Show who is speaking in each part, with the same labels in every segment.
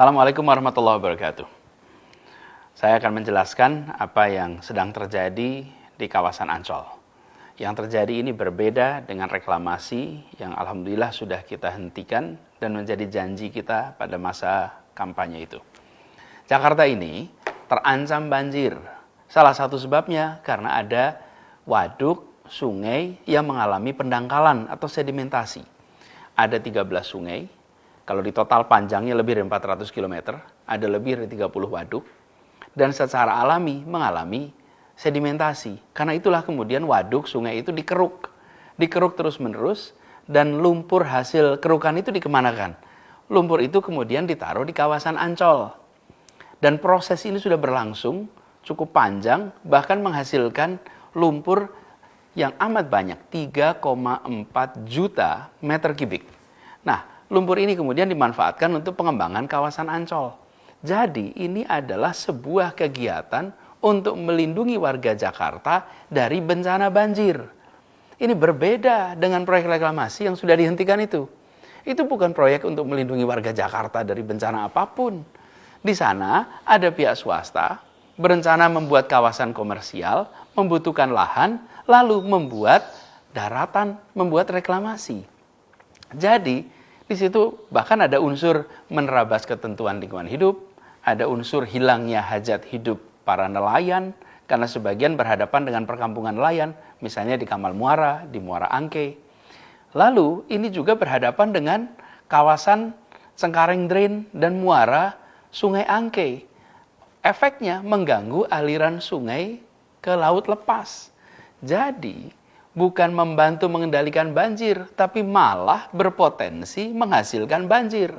Speaker 1: Assalamualaikum warahmatullahi wabarakatuh. Saya akan menjelaskan apa yang sedang terjadi di kawasan Ancol. Yang terjadi ini berbeda dengan reklamasi yang alhamdulillah sudah kita hentikan dan menjadi janji kita pada masa kampanye itu. Jakarta ini terancam banjir. Salah satu sebabnya karena ada waduk, sungai yang mengalami pendangkalan atau sedimentasi. Ada 13 sungai. Kalau di total panjangnya lebih dari 400 km, ada lebih dari 30 waduk, dan secara alami mengalami sedimentasi. Karena itulah kemudian waduk, sungai itu dikeruk terus-menerus, dan lumpur hasil kerukan itu dikemanakan? Lumpur itu kemudian ditaruh di kawasan Ancol. Dan proses ini sudah berlangsung cukup panjang, bahkan menghasilkan lumpur yang amat banyak, 3,4 juta meter kubik. Nah, lumpur ini kemudian dimanfaatkan untuk pengembangan kawasan Ancol. Jadi ini adalah sebuah kegiatan untuk melindungi warga Jakarta dari bencana banjir. Ini berbeda dengan proyek reklamasi yang sudah dihentikan itu. Itu bukan proyek untuk melindungi warga Jakarta dari bencana apapun. Di sana ada pihak swasta berencana membuat kawasan komersial, membutuhkan lahan, lalu membuat daratan, membuat reklamasi. Jadi di situ bahkan ada unsur menerabas ketentuan lingkungan hidup, ada unsur hilangnya hajat hidup para nelayan, karena sebagian berhadapan dengan perkampungan nelayan, misalnya di Kamal Muara, di Muara Angke. Lalu ini juga berhadapan dengan kawasan Cengkareng Drain dan muara Sungai Angke. Efeknya mengganggu aliran sungai ke laut lepas. Jadi bukan membantu mengendalikan banjir, tapi malah berpotensi menghasilkan banjir.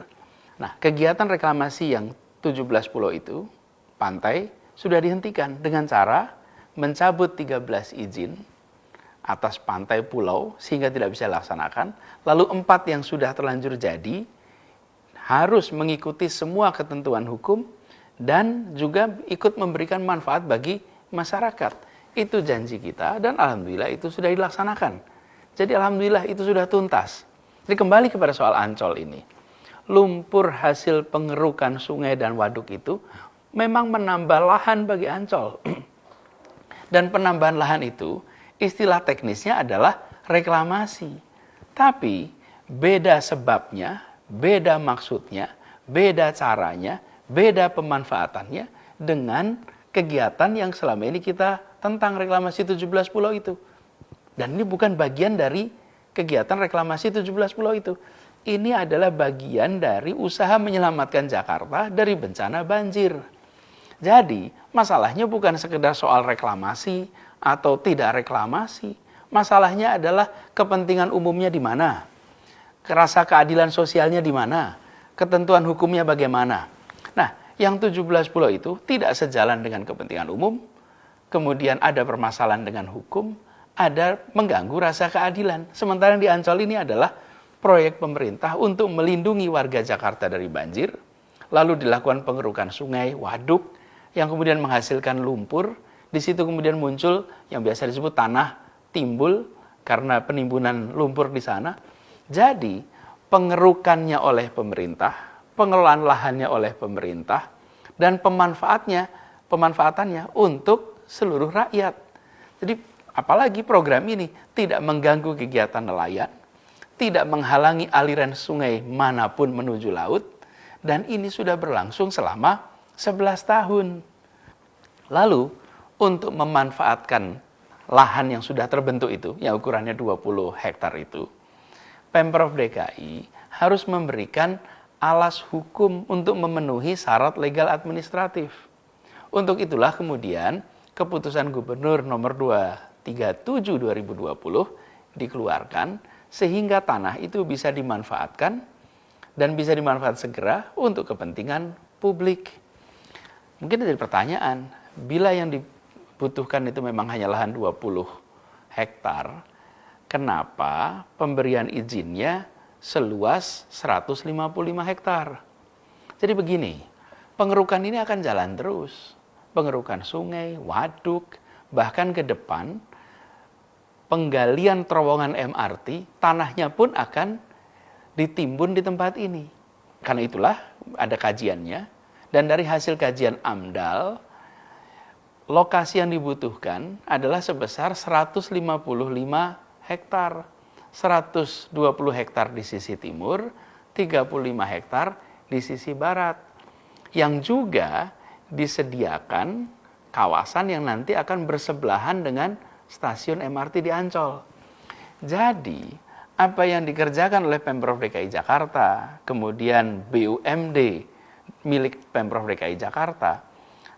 Speaker 1: Nah, kegiatan reklamasi yang 17 pulau itu, pantai, sudah dihentikan dengan cara mencabut 13 izin atas pantai pulau sehingga tidak bisa dilaksanakan. Lalu 4 yang sudah terlanjur jadi harus mengikuti semua ketentuan hukum dan juga ikut memberikan manfaat bagi masyarakat. Itu janji kita dan alhamdulillah itu sudah dilaksanakan. Jadi alhamdulillah itu sudah tuntas. Jadi kembali kepada soal Ancol ini. Lumpur hasil pengerukan sungai dan waduk itu memang menambah lahan bagi Ancol. Dan penambahan lahan itu istilah teknisnya adalah reklamasi. Tapi beda sebabnya, beda maksudnya, beda caranya, beda pemanfaatannya dengan kegiatan yang selama ini kita tentang reklamasi 17 pulau itu. Dan ini bukan bagian dari kegiatan reklamasi 17 pulau itu. Ini adalah bagian dari usaha menyelamatkan Jakarta dari bencana banjir. Jadi, masalahnya bukan sekedar soal reklamasi atau tidak reklamasi. Masalahnya adalah kepentingan umumnya di mana? Rasa keadilan sosialnya di mana? Ketentuan hukumnya bagaimana? Nah, yang 17 pulau itu tidak sejalan dengan kepentingan umum, kemudian ada permasalahan dengan hukum, ada mengganggu rasa keadilan. Sementara yang di Ancol ini adalah proyek pemerintah untuk melindungi warga Jakarta dari banjir, lalu dilakukan pengerukan sungai, waduk, yang kemudian menghasilkan lumpur. Di situ kemudian muncul yang biasa disebut tanah timbul karena penimbunan lumpur di sana. Jadi pengerukannya oleh pemerintah, pengelolaan lahannya oleh pemerintah, dan pemanfaatannya untuk seluruh rakyat. Jadi apalagi program ini tidak mengganggu kegiatan nelayan, tidak menghalangi aliran sungai manapun menuju laut, dan ini sudah berlangsung selama 11 tahun. Lalu untuk memanfaatkan lahan yang sudah terbentuk itu, yang ukurannya 20 hektar itu, Pemprov DKI harus memberikan alas hukum untuk memenuhi syarat legal administratif. Untuk itulah kemudian keputusan Gubernur nomor 237 2020 dikeluarkan sehingga tanah itu bisa dimanfaatkan dan bisa dimanfaatkan segera untuk kepentingan publik. Mungkin jadi pertanyaan, bila yang dibutuhkan itu memang hanya lahan 20 hektar, kenapa pemberian izinnya seluas 155 hektar? Jadi begini, pengerukan ini akan jalan terus. Pengerukan sungai, waduk, bahkan ke depan penggalian terowongan MRT, tanahnya pun akan ditimbun di tempat ini. Karena itulah ada kajiannya, dan dari hasil kajian AMDAL, lokasi yang dibutuhkan adalah sebesar 155 hektar. 120 hektar di sisi timur, 35 hektar di sisi barat. Yang juga disediakan kawasan yang nanti akan bersebelahan dengan stasiun MRT di Ancol. Jadi, apa yang dikerjakan oleh Pemprov DKI Jakarta, kemudian BUMD milik Pemprov DKI Jakarta,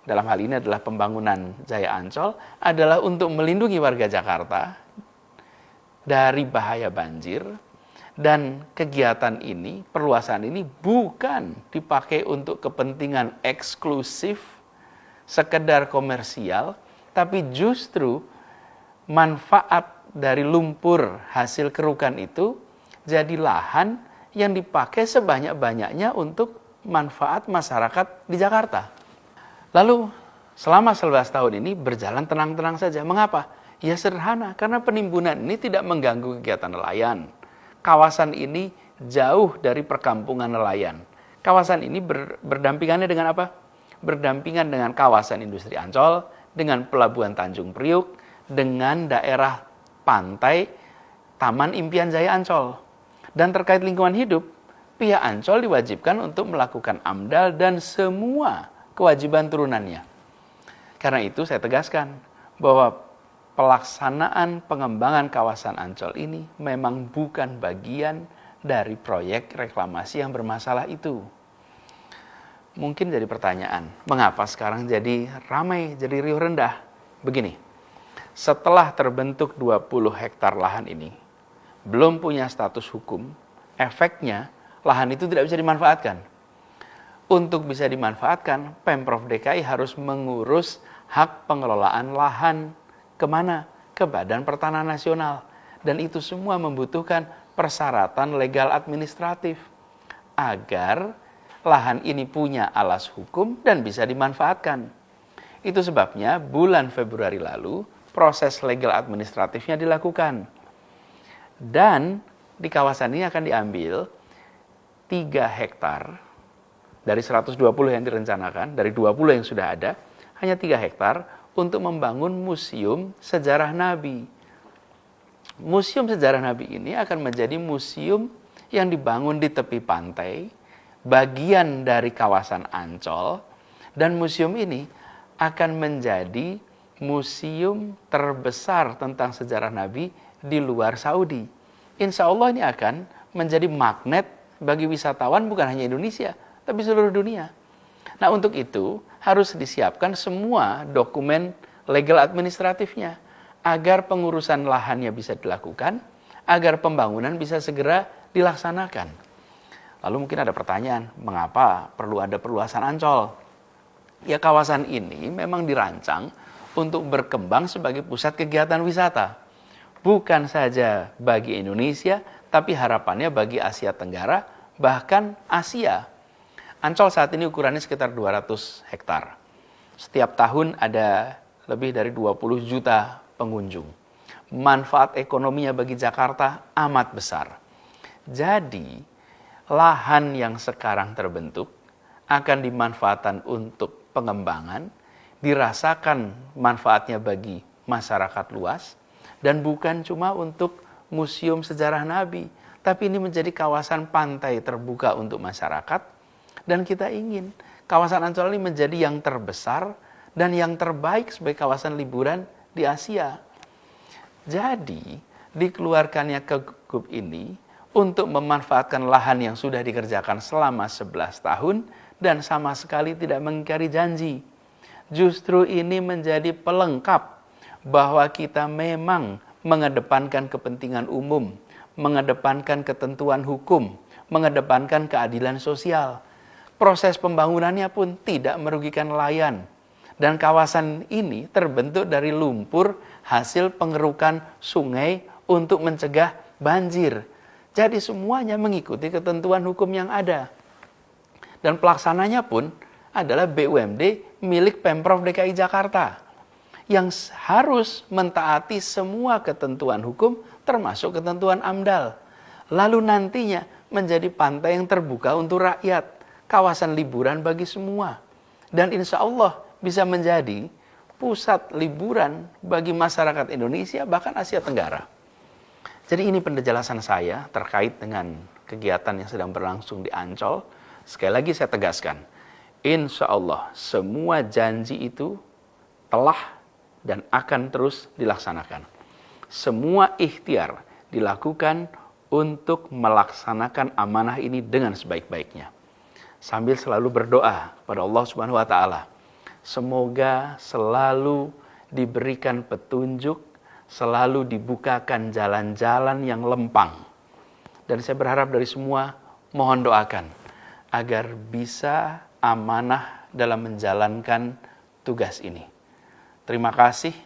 Speaker 1: dalam hal ini adalah pembangunan Jaya Ancol, adalah untuk melindungi warga Jakarta dari bahaya banjir. Dan kegiatan ini, perluasan ini bukan dipakai untuk kepentingan eksklusif, sekedar komersial, tapi justru manfaat dari lumpur hasil kerukan itu jadi lahan yang dipakai sebanyak-banyaknya untuk manfaat masyarakat di Jakarta. Lalu selama 11 tahun ini berjalan tenang-tenang saja. Mengapa? Ya sederhana, karena penimbunan ini tidak mengganggu kegiatan nelayan. Kawasan ini jauh dari perkampungan nelayan. Kawasan ini berdampingannya dengan apa? Berdampingan dengan kawasan industri Ancol, dengan pelabuhan Tanjung Priuk, dengan daerah pantai Taman Impian Jaya Ancol. Dan terkait lingkungan hidup, pihak Ancol diwajibkan untuk melakukan AMDAL dan semua kewajiban turunannya. Karena itu saya tegaskan bahwa pelaksanaan pengembangan kawasan Ancol ini memang bukan bagian dari proyek reklamasi yang bermasalah itu. Mungkin jadi pertanyaan, mengapa sekarang jadi ramai, jadi riuh rendah? Begini, setelah terbentuk 20 hektar lahan ini, belum punya status hukum, efeknya lahan itu tidak bisa dimanfaatkan. Untuk bisa dimanfaatkan, Pemprov DKI harus mengurus hak pengelolaan lahan. Kemana? Ke Badan Pertanahan Nasional. Dan itu semua membutuhkan persyaratan legal administratif agar lahan ini punya alas hukum dan bisa dimanfaatkan. Itu sebabnya bulan Februari lalu, proses legal administratifnya dilakukan. Dan di kawasan ini akan diambil 3 hektar dari 120 yang direncanakan, dari 20 yang sudah ada, hanya 3 hektar untuk membangun museum sejarah Nabi. Museum sejarah Nabi ini akan menjadi museum yang dibangun di tepi pantai, bagian dari kawasan Ancol, dan museum ini akan menjadi museum terbesar tentang sejarah Nabi di luar Saudi. Insya Allah ini akan menjadi magnet bagi wisatawan bukan hanya Indonesia, tapi seluruh dunia. Nah, untuk itu harus disiapkan semua dokumen legal administratifnya agar pengurusan lahannya bisa dilakukan, agar pembangunan bisa segera dilaksanakan. Lalu mungkin ada pertanyaan, mengapa perlu ada perluasan Ancol? Ya, kawasan ini memang dirancang untuk berkembang sebagai pusat kegiatan wisata. Bukan saja bagi Indonesia, tapi harapannya bagi Asia Tenggara, bahkan Asia. Ancol saat ini ukurannya sekitar 200 hektar. Setiap tahun ada lebih dari 20 juta pengunjung. Manfaat ekonominya bagi Jakarta amat besar. Jadi, lahan yang sekarang terbentuk akan dimanfaatkan untuk pengembangan, dirasakan manfaatnya bagi masyarakat luas, dan bukan cuma untuk museum sejarah Nabi, tapi ini menjadi kawasan pantai terbuka untuk masyarakat, dan kita ingin kawasan Ancol ini menjadi yang terbesar dan yang terbaik sebagai kawasan liburan di Asia. Jadi, dikeluarkannya Kegub ini untuk memanfaatkan lahan yang sudah dikerjakan selama 11 tahun dan sama sekali tidak mengingkari janji. Justru ini menjadi pelengkap bahwa kita memang mengedepankan kepentingan umum, mengedepankan ketentuan hukum, mengedepankan keadilan sosial. Proses pembangunannya pun tidak merugikan nelayan. Dan kawasan ini terbentuk dari lumpur hasil pengerukan sungai untuk mencegah banjir. Jadi semuanya mengikuti ketentuan hukum yang ada. Dan pelaksananya pun adalah BUMD milik Pemprov DKI Jakarta yang harus mentaati semua ketentuan hukum termasuk ketentuan AMDAL. Lalu nantinya menjadi pantai yang terbuka untuk rakyat, kawasan liburan bagi semua. Dan insya Allah bisa menjadi pusat liburan bagi masyarakat Indonesia, bahkan Asia Tenggara. Jadi ini penjelasan saya terkait dengan kegiatan yang sedang berlangsung di Ancol. Sekali lagi saya tegaskan, insya Allah semua janji itu telah dan akan terus dilaksanakan. Semua ikhtiar dilakukan untuk melaksanakan amanah ini dengan sebaik-baiknya. Sambil selalu berdoa kepada Allah Subhanahu wa taala, semoga selalu diberikan petunjuk, selalu dibukakan jalan-jalan yang lempang. Dan saya berharap dari semua, mohon doakan agar bisa amanah dalam menjalankan tugas ini. Terima kasih.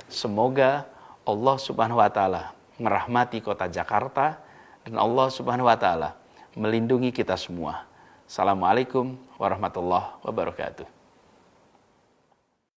Speaker 1: Semoga Allah Subhanahu wa taala merahmati kota Jakarta dan Allah Subhanahu wa taala melindungi kita semua. Assalamualaikum warahmatullahi wabarakatuh.